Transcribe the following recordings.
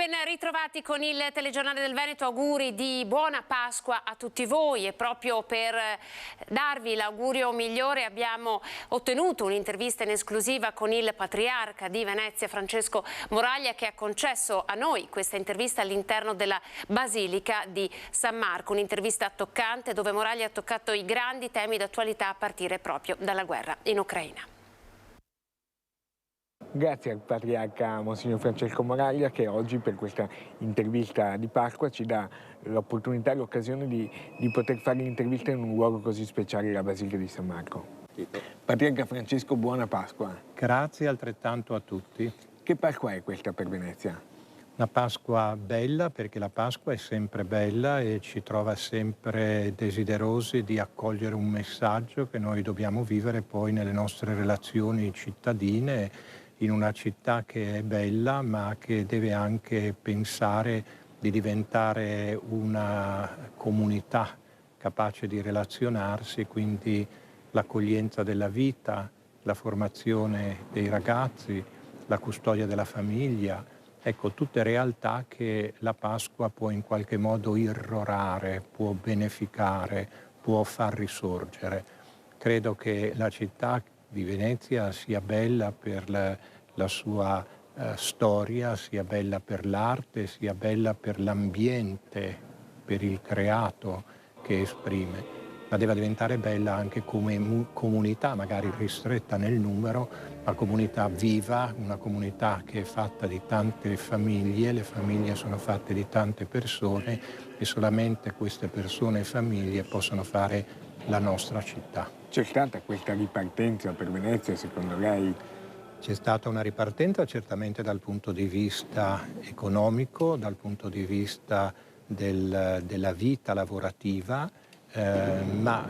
ben ritrovati con il telegiornale del Veneto. Auguri di buona Pasqua a tutti voi, e proprio per darvi l'augurio migliore abbiamo ottenuto un'intervista in esclusiva con il patriarca di Venezia Francesco Moraglia, che ha concesso a noi questa intervista all'interno della Basilica di San Marco, un'intervista toccante dove Moraglia ha toccato i grandi temi d'attualità a partire proprio dalla guerra in Ucraina. Grazie al patriarca Monsignor Francesco Moraglia, che oggi per questa intervista di Pasqua ci dà l'opportunità e l'occasione di poter fare l'intervista in un luogo così speciale, la Basilica di San Marco. Patriarca Francesco, buona Pasqua. Grazie altrettanto a tutti. Che Pasqua è questa per Venezia? Una Pasqua bella, perché la Pasqua è sempre bella e ci trova sempre desiderosi di accogliere un messaggio che noi dobbiamo vivere poi nelle nostre relazioni cittadine, in una città che è bella ma che deve anche pensare di diventare una comunità capace di relazionarsi, quindi l'accoglienza della vita, la formazione dei ragazzi, la custodia della famiglia, ecco, tutte realtà che la Pasqua può in qualche modo irrorare, può beneficare, può far risorgere. Credo che la città di Venezia sia bella per la sua storia, sia bella per l'arte, sia bella per l'ambiente, per il creato che esprime, ma deve diventare bella anche come comunità, magari ristretta nel numero, ma comunità viva, una comunità che è fatta di tante famiglie, le famiglie sono fatte di tante persone e solamente queste persone e famiglie possono fare la nostra città. C'è stata questa ripartenza per Venezia, secondo lei? C'è stata una ripartenza certamente dal punto di vista economico, dal punto di vista della vita lavorativa, ma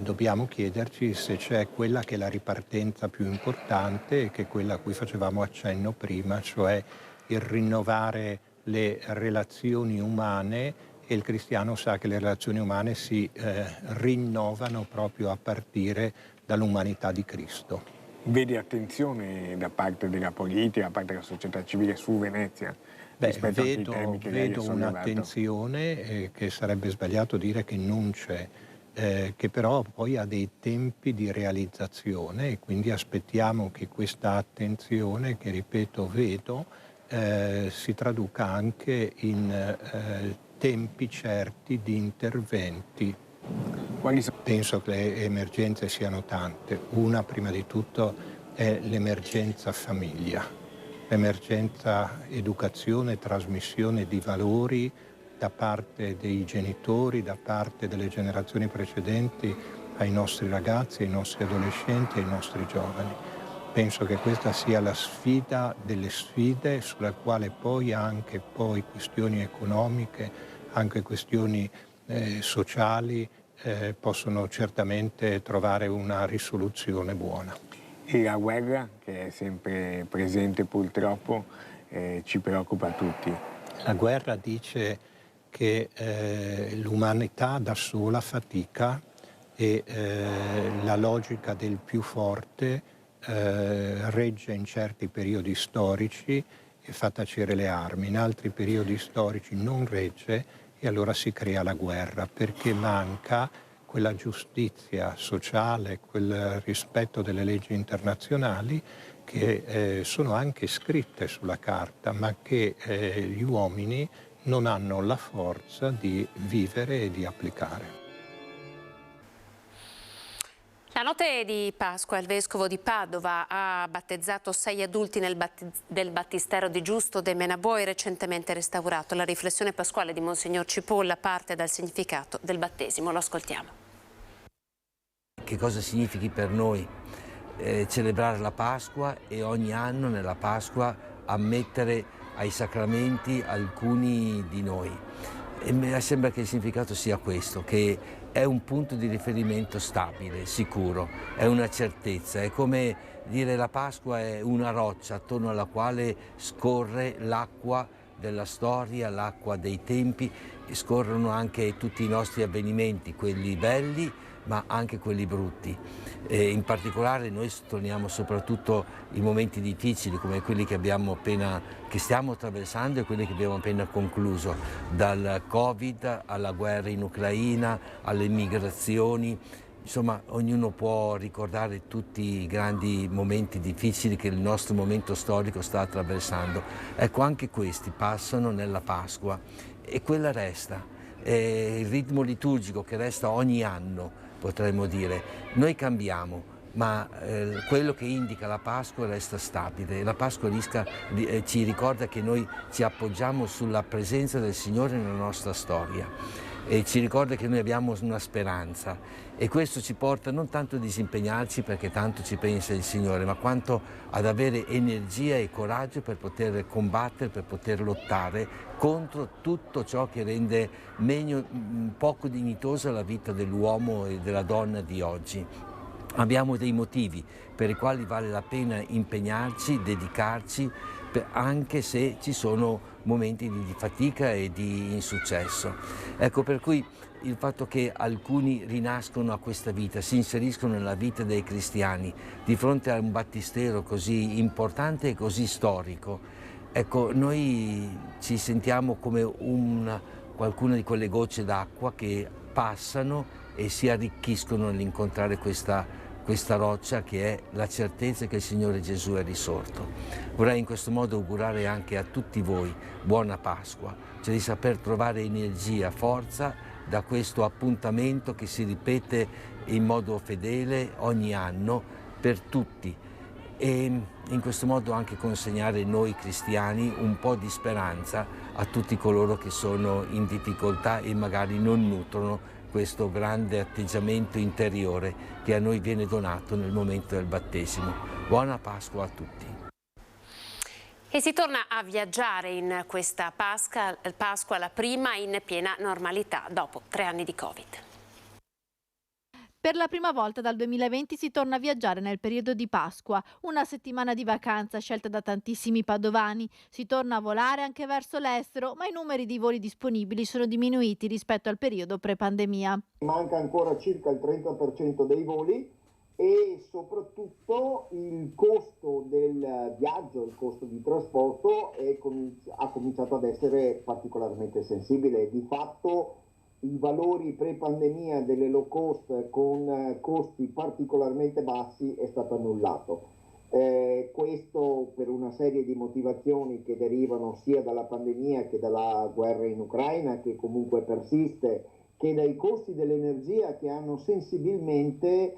dobbiamo chiederci se c'è quella che è la ripartenza più importante e che è quella a cui facevamo accenno prima, cioè il rinnovare le relazioni umane. E il cristiano sa che le relazioni umane si rinnovano proprio a partire dall'umanità di Cristo. Vede attenzione da parte della politica, da parte della società civile su Venezia? Vedo un'attenzione che sarebbe sbagliato dire che non c'è, che però poi ha dei tempi di realizzazione, e quindi aspettiamo che questa attenzione, che ripeto vedo, si traduca anche in tempi certi di interventi. Penso che le emergenze siano tante. Una, prima di tutto, è l'emergenza famiglia, l'emergenza educazione e trasmissione di valori da parte dei genitori, da parte delle generazioni precedenti ai nostri ragazzi, ai nostri adolescenti, ai nostri giovani. Penso che questa sia la sfida delle sfide, sulla quale poi anche questioni economiche, anche questioni sociali possono certamente trovare una risoluzione buona. E la guerra, che è sempre presente purtroppo, ci preoccupa tutti. La guerra dice che l'umanità da sola fatica e la logica del più forte regge in certi periodi storici e fa tacere le armi, in altri periodi storici non regge e allora si crea la guerra, perché manca quella giustizia sociale, quel rispetto delle leggi internazionali che sono anche scritte sulla carta, ma che gli uomini non hanno la forza di vivere e di applicare. La notte di Pasqua il vescovo di Padova ha battezzato 6 adulti del battistero di Giusto de Menaboi, recentemente restaurato. La riflessione pasquale di Monsignor Cipolla parte dal significato del battesimo. Lo ascoltiamo. Che cosa significhi per noi celebrare la Pasqua e ogni anno nella Pasqua ammettere ai sacramenti alcuni di noi. E mi sembra che il significato sia questo, che è un punto di riferimento stabile, sicuro, è una certezza, è come dire la Pasqua è una roccia attorno alla quale scorre l'acqua della storia, l'acqua dei tempi, scorrono anche tutti i nostri avvenimenti, quelli belli ma anche quelli brutti. In particolare noi sottolineiamo soprattutto i momenti difficili come quelli che stiamo attraversando e quelli che abbiamo appena concluso, dal Covid alla guerra in Ucraina, alle migrazioni. Insomma, ognuno può ricordare tutti i grandi momenti difficili che il nostro momento storico sta attraversando. Ecco, anche questi passano nella Pasqua e quella resta. È il ritmo liturgico che resta ogni anno, potremmo dire. Noi cambiamo, ma quello che indica la Pasqua resta stabile. La Pasqua ci ricorda che noi ci appoggiamo sulla presenza del Signore nella nostra storia. E ci ricorda che noi abbiamo una speranza e questo ci porta non tanto a disimpegnarci perché tanto ci pensa il Signore, ma quanto ad avere energia e coraggio per poter combattere, per poter lottare contro tutto ciò che rende poco dignitosa la vita dell'uomo e della donna di oggi. Abbiamo dei motivi per i quali vale la pena impegnarci, dedicarci, anche se ci sono momenti di fatica e di insuccesso. Ecco, per cui il fatto che alcuni rinascono a questa vita, si inseriscono nella vita dei cristiani di fronte a un battistero così importante e così storico, ecco, noi ci sentiamo come qualcuna di quelle gocce d'acqua che passano e si arricchiscono nell'incontrare questa roccia che è la certezza che il Signore Gesù è risorto. Vorrei in questo modo augurare anche a tutti voi buona Pasqua, cioè di saper trovare energia, forza da questo appuntamento che si ripete in modo fedele ogni anno per tutti e in questo modo anche consegnare noi cristiani un po' di speranza a tutti coloro che sono in difficoltà e magari non nutrono questo grande atteggiamento interiore che a noi viene donato nel momento del battesimo. Buona Pasqua a tutti. E si torna a viaggiare in questa Pasqua, la prima in piena normalità dopo 3 anni di Covid. Per la prima volta dal 2020 si torna a viaggiare nel periodo di Pasqua, una settimana di vacanza scelta da tantissimi padovani. Si torna a volare anche verso l'estero, ma i numeri di voli disponibili sono diminuiti rispetto al periodo pre-pandemia. Manca ancora circa il 30% dei voli e soprattutto il costo del viaggio, il costo di trasporto ha cominciato ad essere particolarmente sensibile. Di fatto i valori pre-pandemia delle low cost con costi particolarmente bassi è stato annullato. Questo per una serie di motivazioni che derivano sia dalla pandemia che dalla guerra in Ucraina, che comunque persiste, che dai costi dell'energia che hanno sensibilmente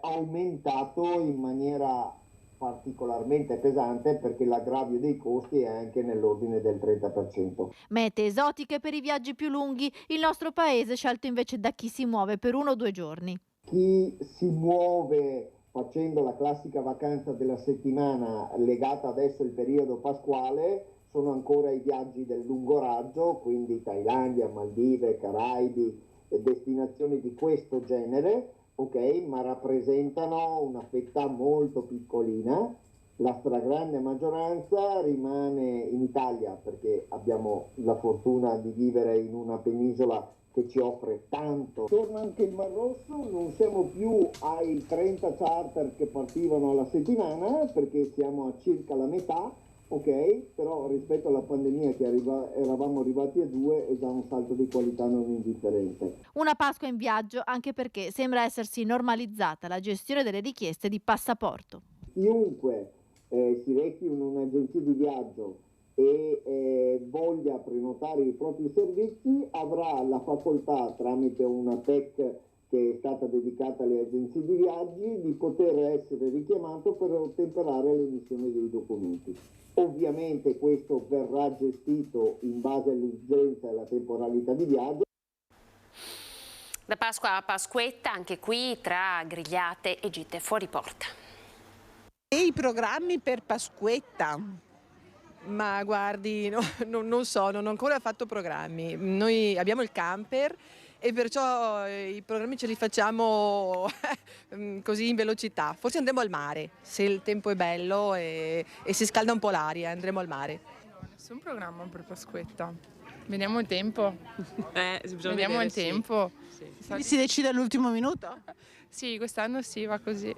aumentato in maniera particolarmente pesante, perché l'aggravio dei costi è anche nell'ordine del 30%. Mete esotiche per i viaggi più lunghi, il nostro paese scelto invece da chi si muove per 1 o 2 giorni. Chi si muove facendo la classica vacanza della settimana legata adesso al periodo pasquale sono ancora i viaggi del lungo raggio, quindi Thailandia, Maldive, Caraibi e destinazioni di questo genere. Ok, ma rappresentano una fetta molto piccolina. La stragrande maggioranza rimane in Italia perché abbiamo la fortuna di vivere in una penisola che ci offre tanto. Torna anche il Mar Rosso, non siamo più ai 30 charter che partivano alla settimana perché siamo a circa la metà. Ok, però rispetto alla pandemia che eravamo arrivati a 2 è già un salto di qualità non indifferente. Una Pasqua in viaggio anche perché sembra essersi normalizzata la gestione delle richieste di passaporto. Chiunque si rechi in un'agenzia di viaggio e voglia prenotare i propri servizi avrà la facoltà, tramite una tech che è stata dedicata alle agenzie di viaggi, di poter essere richiamato per ottemperare all'emissione dei documenti. Ovviamente questo verrà gestito in base all'urgenza e alla temporalità di viaggio. Da Pasqua a Pasquetta, anche qui tra grigliate e gite fuori porta. E i programmi per Pasquetta? Ma guardi, non so, non ho ancora fatto programmi. Noi abbiamo il camper e perciò i programmi ce li facciamo così in velocità. Forse andremo al mare, se il tempo è bello e si scalda un po' l'aria, andremo al mare. nessun programma per Pasquetta. Vediamo il tempo. Vediamo il tempo. Quindi si decide all'ultimo minuto? Sì, quest'anno sì, va così.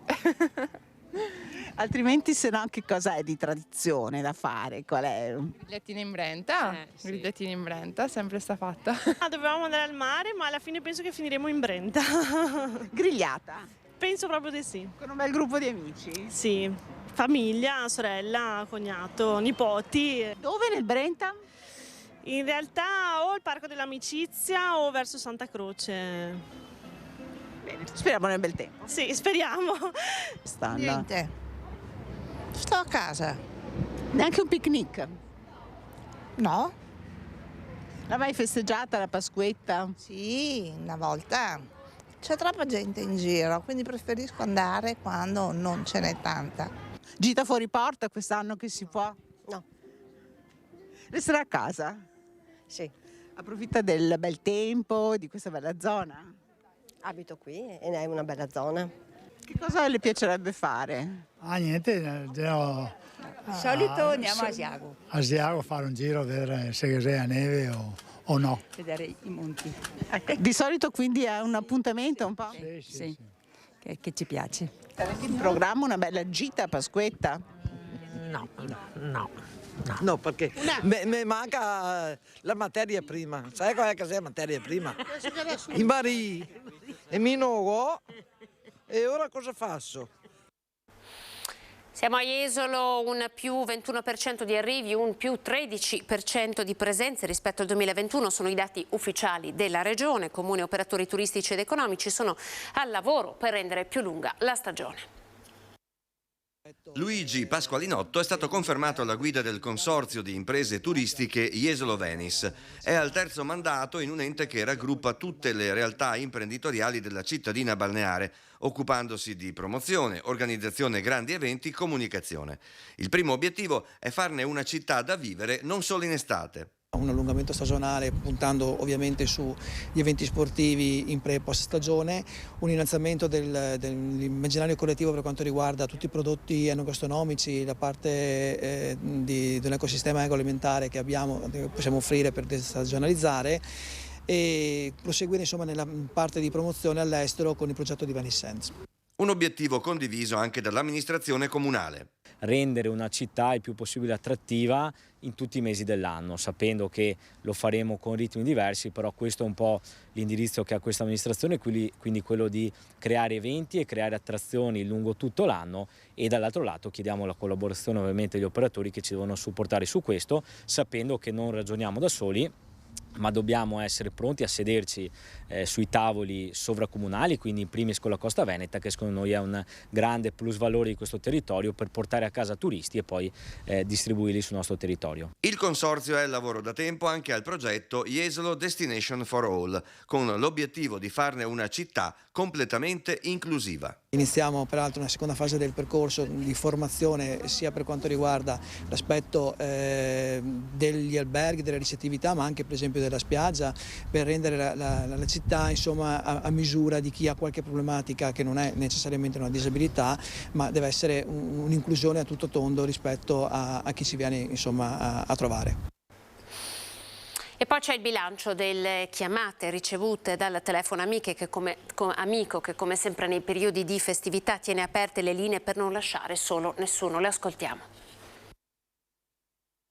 Altrimenti se no che cosa è di tradizione da fare? Qual è? Grigliatine in Brenta, grigliatine in Brenta, sempre sta fatta. Dovevamo andare al mare, ma alla fine penso che finiremo in Brenta. Grigliata? Penso proprio di sì. Con un bel gruppo di amici? Sì, famiglia, sorella, cognato, nipoti. Dove nel Brenta? In realtà o al Parco dell'Amicizia o verso Santa Croce. Bene, speriamo nel bel tempo. Sì, speriamo. Niente. Sto a casa. Neanche un picnic? No? L'hai mai festeggiata la Pasquetta? Sì, una volta. C'è troppa gente in giro, quindi preferisco andare quando non ce n'è tanta. Gita fuori porta quest'anno che si può? No. Resterà a casa? Sì. Approfitta del bel tempo, di questa bella zona? Abito qui ed è una bella zona. Che cosa le piacerebbe fare? Niente, andiamo solito andiamo a Asiago. A Asiago a fare un giro a vedere se c'è a neve o no. Vedere i monti. Di solito quindi è un appuntamento un po'? Sì. Che ci piace. Avete in programma una bella gita a Pasquetta? No, perché mi manca la materia prima. Sai qual è che è la materia prima? I mari, e mi nuovo, e ora cosa faccio? Siamo a Jesolo, un più 21% di arrivi, un più 13% di presenze rispetto al 2021, sono i dati ufficiali della regione. Comuni e operatori turistici ed economici sono al lavoro per rendere più lunga la stagione. Luigi Pasqualinotto è stato confermato alla guida del consorzio di imprese turistiche Jesolo Venice. È al terzo mandato in un ente che raggruppa tutte le realtà imprenditoriali della cittadina balneare, occupandosi di promozione, organizzazione grandi eventi, comunicazione. Il primo obiettivo è farne una città da vivere non solo in estate. Un allungamento stagionale puntando ovviamente sugli eventi sportivi in pre e post stagione, un innalzamento dell'immaginario collettivo per quanto riguarda tutti i prodotti enogastronomici, la parte dell'ecosistema agroalimentare che possiamo offrire per stagionalizzare e proseguire insomma nella parte di promozione all'estero con il progetto di Venice Sands. Un obiettivo condiviso anche dall'amministrazione comunale. Rendere una città il più possibile attrattiva in tutti i mesi dell'anno, sapendo che lo faremo con ritmi diversi, però questo è un po' l'indirizzo che ha questa amministrazione, quindi quello di creare eventi e creare attrazioni lungo tutto l'anno, e dall'altro lato chiediamo la collaborazione ovviamente degli operatori che ci devono supportare su questo, sapendo che non ragioniamo da soli, ma dobbiamo essere pronti a sederci sui tavoli sovracomunali, quindi in primis con la Costa Veneta, che secondo noi è un grande plus valore di questo territorio per portare a casa turisti e poi distribuirli sul nostro territorio. Il consorzio è al lavoro da tempo anche al progetto Jesolo Destination for All, con l'obiettivo di farne una città completamente inclusiva. Iniziamo peraltro una seconda fase del percorso di formazione sia per quanto riguarda l'aspetto degli alberghi, delle ricettività, ma anche per esempio della spiaggia, per rendere la città insomma a misura di chi ha qualche problematica che non è necessariamente una disabilità, ma deve essere un'inclusione a tutto tondo rispetto a chi ci viene insomma a trovare. E poi c'è il bilancio delle chiamate ricevute dal telefono amico che come sempre nei periodi di festività tiene aperte le linee per non lasciare solo nessuno. Le ascoltiamo.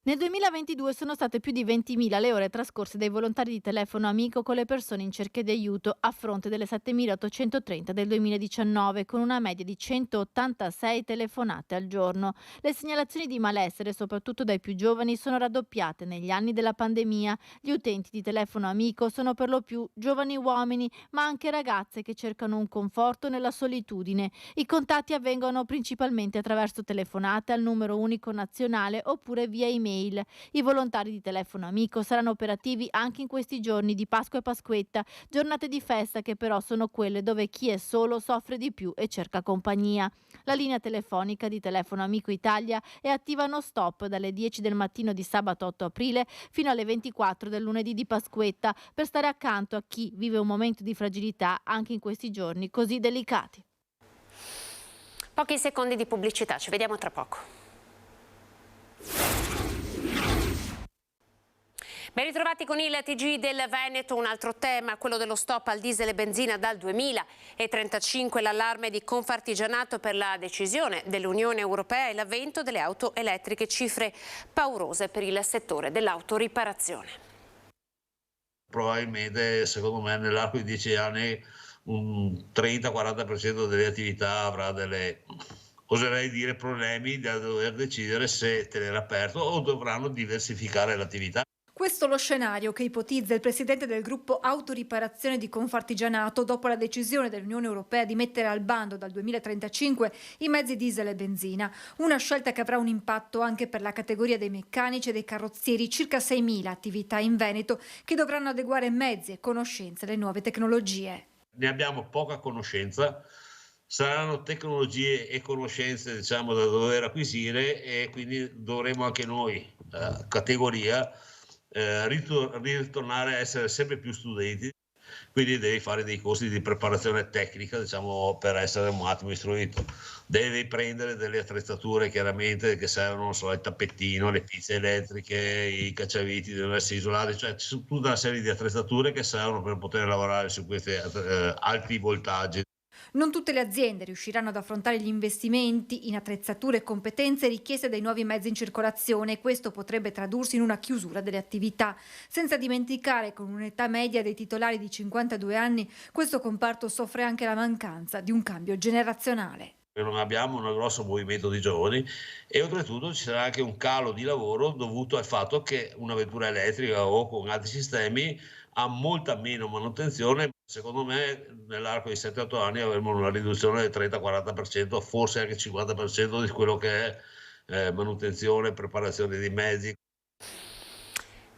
Nel 2022 sono state più di 20.000 le ore trascorse dai volontari di telefono amico con le persone in cerca di aiuto, a fronte delle 7.830 del 2019, con una media di 186 telefonate al giorno. Le segnalazioni di malessere, soprattutto dai più giovani, sono raddoppiate negli anni della pandemia. Gli utenti di telefono amico sono per lo più giovani uomini, ma anche ragazze che cercano un conforto nella solitudine. I contatti avvengono principalmente attraverso telefonate al numero unico nazionale oppure via email. I volontari di telefono amico saranno operativi anche in questi giorni di Pasqua e Pasquetta, giornate di festa che però sono quelle dove chi è solo soffre di più e cerca compagnia. La linea telefonica di Telefono Amico Italia è attiva non stop dalle 10 del mattino di sabato 8 aprile fino alle 24 del lunedì di Pasquetta, per stare accanto a chi vive un momento di fragilità anche in questi giorni così delicati. Pochi secondi di pubblicità, ci vediamo tra poco. Ben ritrovati con il TG del Veneto. Un altro tema, quello dello stop al diesel e benzina dal 2035, l'allarme di Confartigianato per la decisione dell'Unione Europea e l'avvento delle auto elettriche, cifre paurose per il settore dell'autoriparazione. Probabilmente, secondo me, nell'arco di 10 anni un 30-40% delle attività avrà delle, oserei dire, problemi da dover decidere se tenere aperto o dovranno diversificare l'attività. Questo è lo scenario che ipotizza il presidente del gruppo Autoriparazione di Confartigianato dopo la decisione dell'Unione Europea di mettere al bando dal 2035 i mezzi diesel e benzina. Una scelta che avrà un impatto anche per la categoria dei meccanici e dei carrozzieri, circa 6.000 attività in Veneto che dovranno adeguare mezzi e conoscenze alle nuove tecnologie. Ne abbiamo poca conoscenza, saranno tecnologie e conoscenze, diciamo, da dover acquisire, e quindi dovremo anche noi, categoria, ritornare a essere sempre più studenti, quindi devi fare dei corsi di preparazione tecnica, diciamo, per essere un attimo istruito. Devi prendere delle attrezzature, chiaramente, che servono, non so, il tappettino, le pizze elettriche, i cacciaviti devono essere isolati, cioè c'è tutta una serie di attrezzature che servono per poter lavorare su questi alti voltaggi. Non tutte le aziende riusciranno ad affrontare gli investimenti in attrezzature e competenze richieste dai nuovi mezzi in circolazione, e questo potrebbe tradursi in una chiusura delle attività. Senza dimenticare, con un'età media dei titolari di 52 anni, questo comparto soffre anche la mancanza di un cambio generazionale. Non abbiamo un grosso movimento di giovani e oltretutto ci sarà anche un calo di lavoro dovuto al fatto che una vettura elettrica o con altri sistemi ha molta meno manutenzione. Secondo me nell'arco di 7-8 anni avremo una riduzione del 30-40%, forse anche 50% di quello che è manutenzione, preparazione dei mezzi.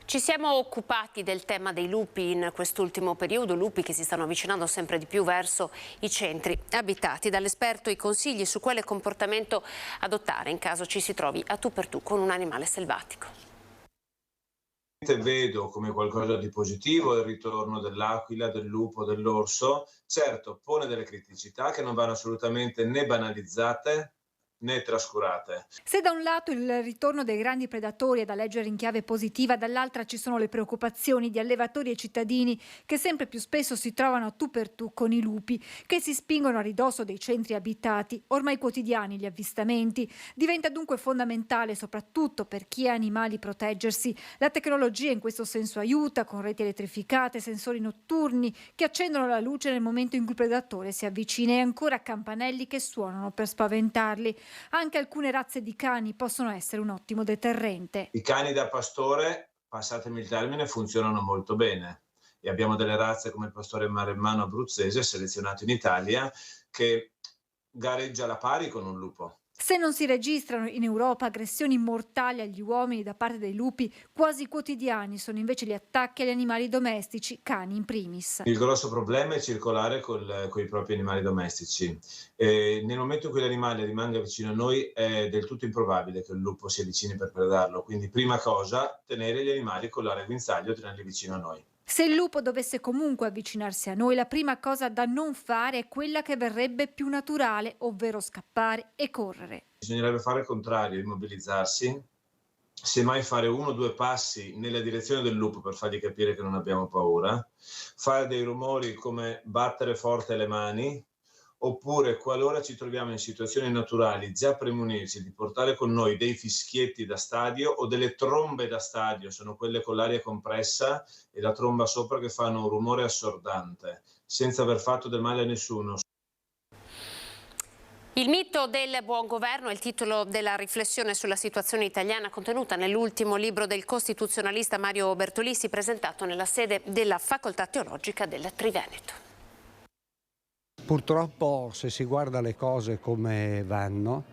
Ci siamo occupati del tema dei lupi in quest'ultimo periodo, lupi che si stanno avvicinando sempre di più verso i centri abitati. Dall'esperto i consigli su quale comportamento adottare in caso ci si trovi a tu per tu con un animale selvatico. Vedo come qualcosa di positivo il ritorno dell'aquila, del lupo, dell'orso. Certo, pone delle criticità che non vanno assolutamente né banalizzate né trascurate. Se da un lato il ritorno dei grandi predatori è da leggere in chiave positiva, dall'altra ci sono le preoccupazioni di allevatori e cittadini che sempre più spesso si trovano a tu per tu con i lupi, che si spingono a ridosso dei centri abitati. Ormai quotidiani gli avvistamenti. Diventa dunque fondamentale, soprattutto per chi ha animali, proteggersi. La tecnologia in questo senso aiuta, con reti elettrificate, sensori notturni che accendono la luce nel momento in cui il predatore si avvicina, e ancora campanelli che suonano per spaventarli. Anche alcune razze di cani possono essere un ottimo deterrente. I cani da pastore, passatemi il termine, funzionano molto bene, e abbiamo delle razze come il pastore maremmano abruzzese selezionato in Italia che gareggia alla pari con un lupo. Se non si registrano in Europa aggressioni mortali agli uomini da parte dei lupi, quasi quotidiani sono invece gli attacchi agli animali domestici, cani in primis. Il grosso problema è circolare con i propri animali domestici. Nel momento in cui l'animale rimanga vicino a noi è del tutto improbabile che il lupo si avvicini per predarlo, quindi prima cosa, tenere gli animali con l'area guinzaglio, tenerli vicino a noi. Se il lupo dovesse comunque avvicinarsi a noi, la prima cosa da non fare è quella che verrebbe più naturale, ovvero scappare e correre. Bisognerebbe fare il contrario, immobilizzarsi, semmai fare 1 o 2 passi nella direzione del lupo per fargli capire che non abbiamo paura, fare dei rumori come battere forte le mani, oppure, qualora ci troviamo in situazioni naturali, già premunirsi di portare con noi dei fischietti da stadio o delle trombe da stadio, sono quelle con l'aria compressa e la tromba sopra, che fanno un rumore assordante, senza aver fatto del male a nessuno. Il mito del buon governo è il titolo della riflessione sulla situazione italiana contenuta nell'ultimo libro del costituzionalista Mario Bertolissi, presentato nella sede della Facoltà Teologica del Triveneto. Purtroppo, se si guarda le cose come vanno,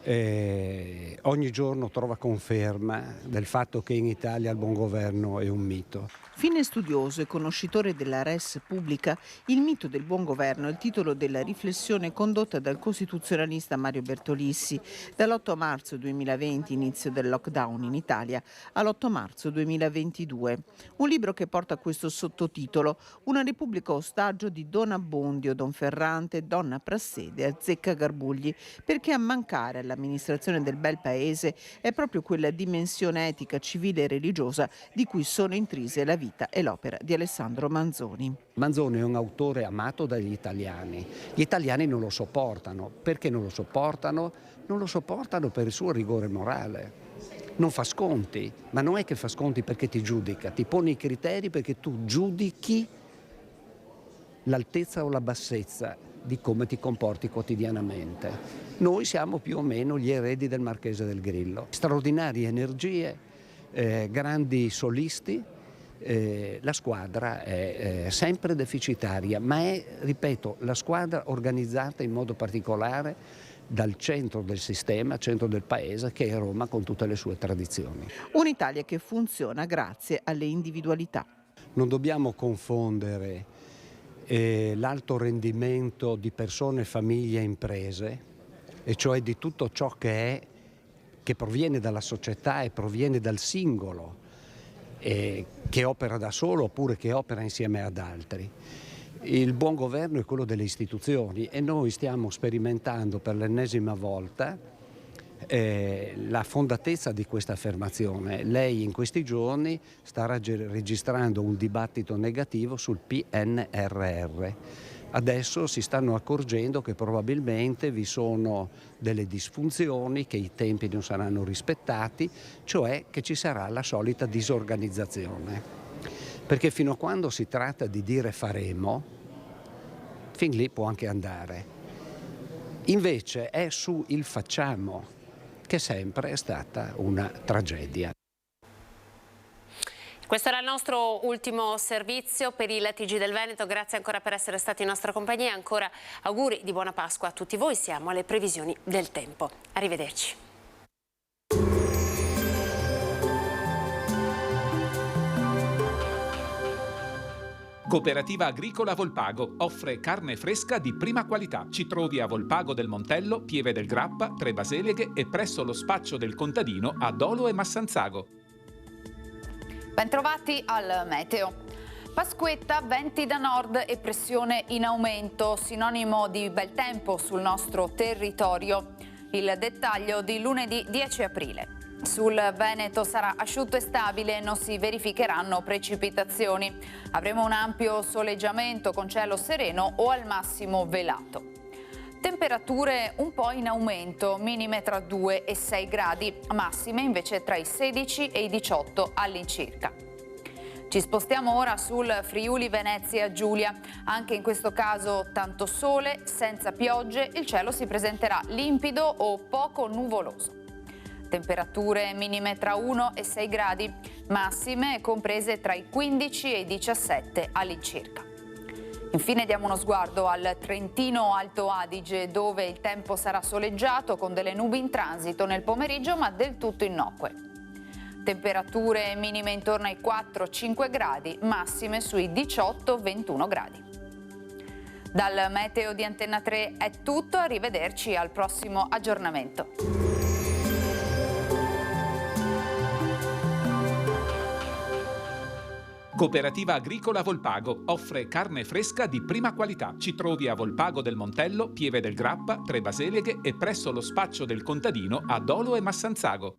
ogni giorno trova conferma del fatto che in Italia il buon governo è un mito. Fine studioso e conoscitore della res pubblica, il mito del buon governo è il titolo della riflessione condotta dal costituzionalista Mario Bertolissi dall'8 marzo 2020, inizio del lockdown in Italia, all'8 marzo 2022. Un libro che porta questo sottotitolo: Una Repubblica ostaggio di Don Abbondio, Don Ferrante, Donna Prassede, Azzecca Garbugli, perché a mancare alla dell'amministrazione del bel paese è proprio quella dimensione etica, civile e religiosa di cui sono intrise la vita e l'opera di Alessandro Manzoni. Manzoni è un autore amato dagli italiani. Gli italiani non lo sopportano. Perché non lo sopportano? Non lo sopportano per il suo rigore morale. Non fa sconti, ma non è che fa sconti perché ti giudica, ti pone i criteri perché tu giudichi l'altezza o la bassezza di come ti comporti quotidianamente. Noi siamo più o meno gli eredi del Marchese del Grillo. Straordinarie energie, grandi solisti, la squadra è sempre deficitaria, ma è, ripeto, la squadra organizzata in modo particolare dal centro del sistema, centro del paese, che è Roma con tutte le sue tradizioni. Un'Italia che funziona grazie alle individualità. Non dobbiamo confondere l'alto rendimento di persone, famiglie e imprese, e cioè di tutto ciò che proviene dalla società e proviene dal singolo, che opera da solo oppure che opera insieme ad altri. Il buon governo è quello delle istituzioni e noi stiamo sperimentando per l'ennesima volta la fondatezza di questa affermazione. Lei in questi giorni sta registrando un dibattito negativo sul PNRR. Adesso si stanno accorgendo che probabilmente vi sono delle disfunzioni, che i tempi non saranno rispettati, cioè che ci sarà la solita disorganizzazione. Perché fino a quando si tratta di dire faremo, fin lì può anche andare. Invece è su il facciamo che sempre è stata una tragedia. Questo era il nostro ultimo servizio per il TG del Veneto. Grazie ancora per essere stati in nostra compagnia. Ancora auguri di buona Pasqua a tutti voi. Siamo alle previsioni del tempo. Arrivederci. Cooperativa Agricola Volpago offre carne fresca di prima qualità. Ci trovi a Volpago del Montello, Pieve del Grappa, Tre Baseleghe e presso lo spaccio del contadino a Dolo e Massanzago. Bentrovati al meteo. Pasquetta, venti da nord e pressione in aumento, sinonimo di bel tempo sul nostro territorio. Il dettaglio di lunedì 10 aprile. Sul Veneto sarà asciutto e stabile, non si verificheranno precipitazioni. Avremo un ampio soleggiamento con cielo sereno o al massimo velato. Temperature un po' in aumento, minime tra 2 e 6 gradi, massime invece tra i 16 e i 18 all'incirca. Ci spostiamo ora sul Friuli Venezia Giulia. Anche in questo caso tanto sole, senza piogge, il cielo si presenterà limpido o poco nuvoloso. Temperature minime tra 1 e 6 gradi, massime comprese tra i 15 e i 17 all'incirca. Infine diamo uno sguardo al Trentino Alto Adige, dove il tempo sarà soleggiato con delle nubi in transito nel pomeriggio, ma del tutto innocue. Temperature minime intorno ai 4-5 gradi, massime sui 18-21 gradi. Dal meteo di Antenna 3 è tutto, arrivederci al prossimo aggiornamento. Cooperativa Agricola Volpago offre carne fresca di prima qualità. Ci trovi a Volpago del Montello, Pieve del Grappa, Tre Baseleghe e presso lo spaccio del contadino a Dolo e Massanzago.